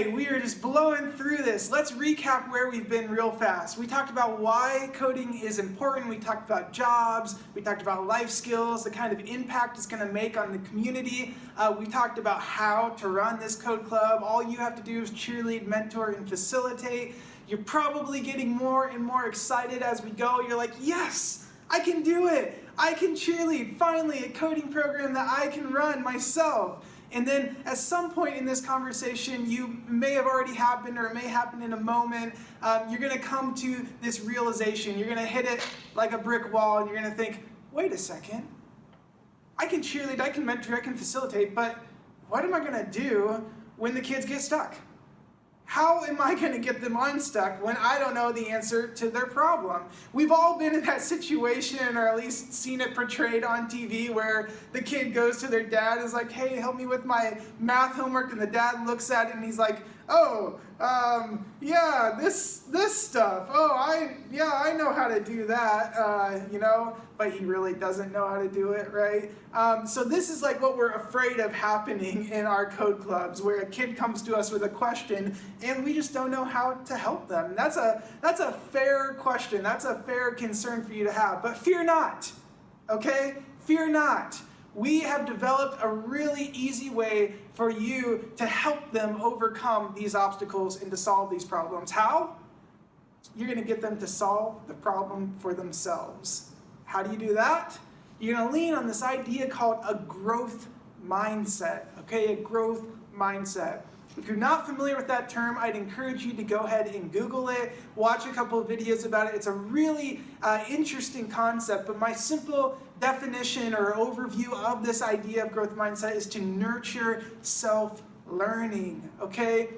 Okay, we are just blowing through this. Let's recap where we've been real fast. We talked about why coding is important. We talked about jobs. We talked about life skills, the kind of impact it's going to make on the community. We talked about how to run this code club. All you have to do is cheerlead, mentor, and facilitate. You're probably getting more and more excited as we go. You're like, yes, I can do it. I can cheerlead. Finally, a coding program that I can run myself. And then at some point in this conversation, you may have already happened or it may happen in a moment, you're going to come to this realization. You're going to hit it like a brick wall and you're going to think, wait a second, I can cheerlead, I can mentor, I can facilitate, but what am I going to do when the kids get stuck? How am I going to get them unstuck when I don't know the answer to their problem? We've all been in that situation, or at least seen it portrayed on TV, where the kid goes to their dad and is like, hey, help me with my math homework, and the dad looks at it and he's like, oh, yeah, this stuff. Oh, I know how to do that, but he really doesn't know how to do it, right? So this is like what we're afraid of happening in our code clubs, where a kid comes to us with a question and we just don't know how to help them. That's a fair question. That's a fair concern for you to have. But fear not, okay? Fear not. We have developed a really easy way for you to help them overcome these obstacles and to solve these problems. How? You're going to get them to solve the problem for themselves. How do you do that? You're going to lean on this idea called a growth mindset, okay? A growth mindset. If you're not familiar with that term, I'd encourage you to go ahead and Google it, watch a couple of videos about it. It's a really interesting concept, but my simple definition or overview of this idea of growth mindset is to nurture self-learning, okay?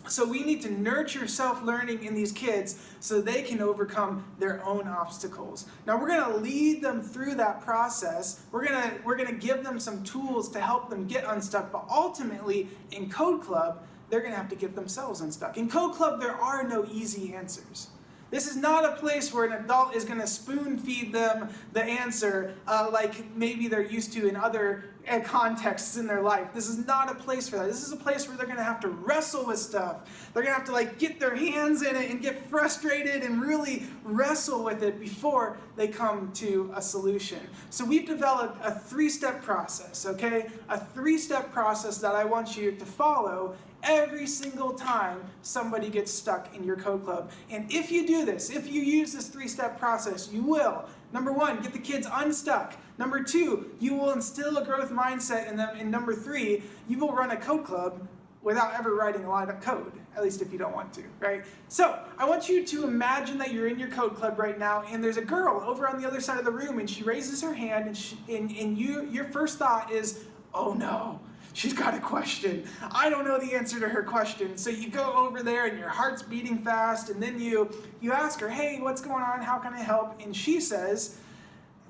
So we need to nurture self-learning in these kids so they can overcome their own obstacles. Now we're going to lead them through that process. We're going to give them some tools to help them get unstuck, but ultimately in Code Club, they're going to have to get themselves unstuck. In Code Club, there are no easy answers. This is not a place where an adult is going to spoon feed them the answer like maybe they're used to in other contexts in their life. This is not a place for that. This is a place where they're going to have to wrestle with stuff. They're going to have to get their hands in it and get frustrated and really wrestle with it before they come to a solution. So we've developed a 3-step process, okay? A 3-step process that I want you to follow every single time somebody gets stuck in your code club. And if you do this, if you use this 3-step process, you will, number 1, get the kids unstuck. Number 2, you will instill a growth mindset in them. And number 3, you will run a code club without ever writing a line of code, at least if you don't want to, right? So I want you to imagine that you're in your code club right now and there's a girl over on the other side of the room and she raises her hand and your first thought is, oh no, she's got a question. I don't know the answer to her question. So you go over there and your heart's beating fast and then you ask her, hey, what's going on? How can I help? And she says,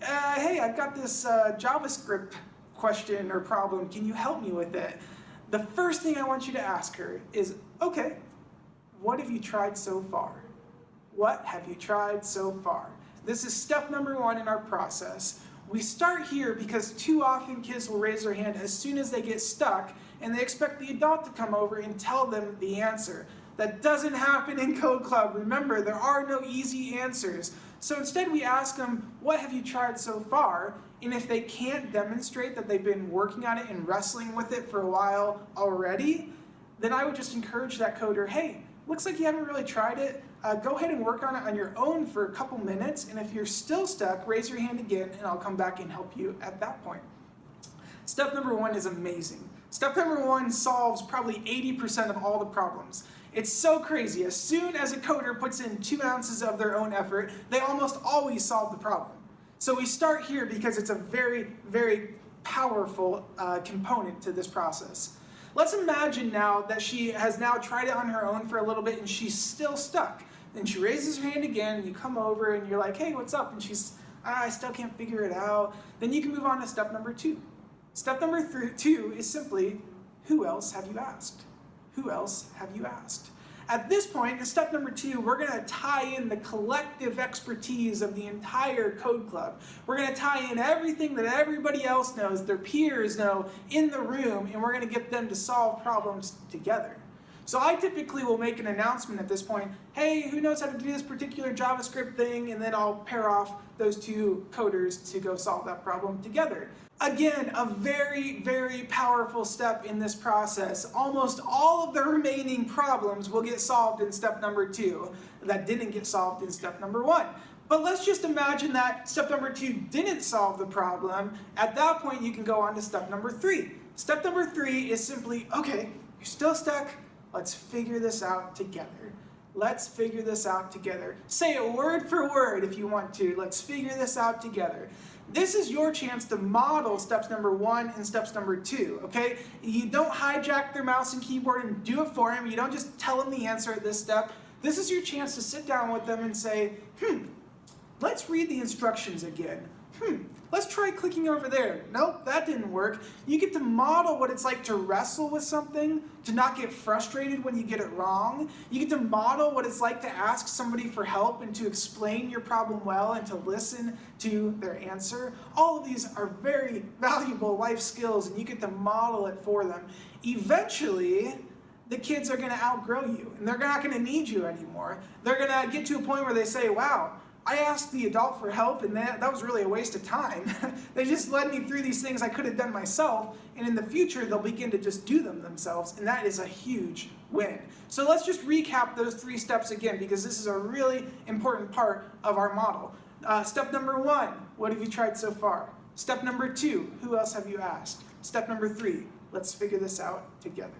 hey, I've got this JavaScript question or problem. Can you help me with it? The first thing I want you to ask her is, okay, what have you tried so far? What have you tried so far? This is step number 1 in our process. We start here because too often kids will raise their hand as soon as they get stuck and they expect the adult to come over and tell them the answer. That doesn't happen in Code Club. Remember, there are no easy answers. So instead we ask them, what have you tried so far? And if they can't demonstrate that they've been working on it and wrestling with it for a while already, then I would just encourage that coder, hey, looks like you haven't really tried it. Go ahead and work on it on your own for a couple minutes, and if you're still stuck, raise your hand again, and I'll come back and help you at that point. Step number 1 is amazing. Step number 1 solves probably 80% of all the problems. It's so crazy. As soon as a coder puts in 2 ounces of their own effort, they almost always solve the problem. So we start here because it's a very, very powerful component to this process. Let's imagine now that she has now tried it on her own for a little bit and she's still stuck. And she raises her hand again and you come over and you're like, hey, what's up? And she's, I still can't figure it out. Then you can move on to step number 2. Step number 2 is simply, who else have you asked? Who else have you asked? At this point, in step number 2, we're going to tie in the collective expertise of the entire code club. We're going to tie in everything that everybody else knows, their peers know in the room, and we're going to get them to solve problems together. So I typically will make an announcement at this point, hey, who knows how to do this particular JavaScript thing? And then I'll pair off those two coders to go solve that problem together. Again, a very, very powerful step in this process. Almost all of the remaining problems will get solved in step number 2 that didn't get solved in step number 1. But let's just imagine that step number 2 didn't solve the problem. At that point, you can go on to step number 3. Step number 3 is simply, okay, you're still stuck. Let's figure this out together. Let's figure this out together. Say it word for word if you want to. Let's figure this out together. This is your chance to model steps number 1 and steps number 2, okay? You don't hijack their mouse and keyboard and do it for them. You don't just tell them the answer at this step. This is your chance to sit down with them and say, let's read the instructions again. Let's try clicking over there. Nope, that didn't work. You get to model what it's like to wrestle with something, to not get frustrated when you get it wrong. You get to model what it's like to ask somebody for help and to explain your problem well and to listen to their answer. All of these are very valuable life skills, and you get to model it for them. Eventually, the kids are going to outgrow you, and they're not going to need you anymore. They're going to get to a point where they say, wow, I asked the adult for help, and that was really a waste of time. They just led me through these things I could have done myself, and in the future, they'll begin to just do them themselves, and that is a huge win. So let's just recap those 3 steps again, because this is a really important part of our model. Step number 1, what have you tried so far? Step number 2, who else have you asked? Step number 3, let's figure this out together.